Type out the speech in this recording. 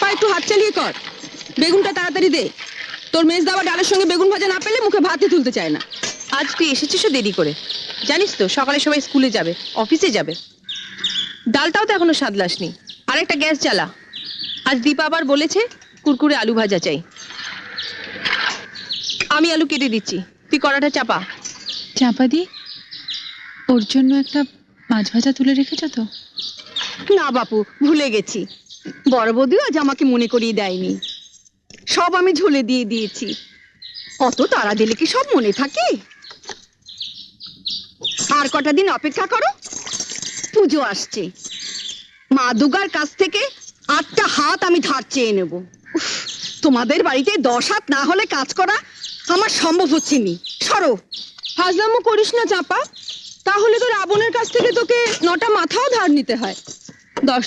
চাপা, একটু হাত চালিয়ে কর। বেগুনটা তাড়াতাড়ি দে। তোর মেজ দাওয়া ডালের সঙ্গে বেগুন ভাজা না পেলে মুখে ভাতই তুলতে চায় না। আজ তুই এসেছিস দেরি করে, জানিস তো সকালে সবাই স্কুলে যাবে, অফিসে যাবে। ডালটাও তো এখনো সাদলাসনি। আর একটা গ্যাস জ্বালা। আজ দীপা আবার বলেছে কুরকুরে আলু ভাজা চাই। আমি আলু কেটে দিচ্ছি, তুই কড়াটা চাপা। চাপা দি, ওর জন্য একটা মাছ ভাজা তুলে রেখেছ তো? না বাপু, ভুলে গেছি। বড় বৌদিও আজ আমাকে মনে করিয়ে দেয়নি। সব আমি ঝুলে দিয়ে দিয়েছি। অত তাড়া দিলে কি সব মনে থাকে? আর কটা দিন অপেক্ষা করো, পুজো আসছে। মা দুর্গার কাছ থেকে 8টা হাত আমি ধার চেয়ে নেব। উফ, তোমাদের বাড়িতে 10 হাত না হলে কাজ করা আমার সম্ভব হচ্ছে নি। সরো। হাজলামো করিস না চাপা, তাহলে তো রাবণের কাছ থেকে তোকে 9টা মাথাও ধার নিতে হয়। 10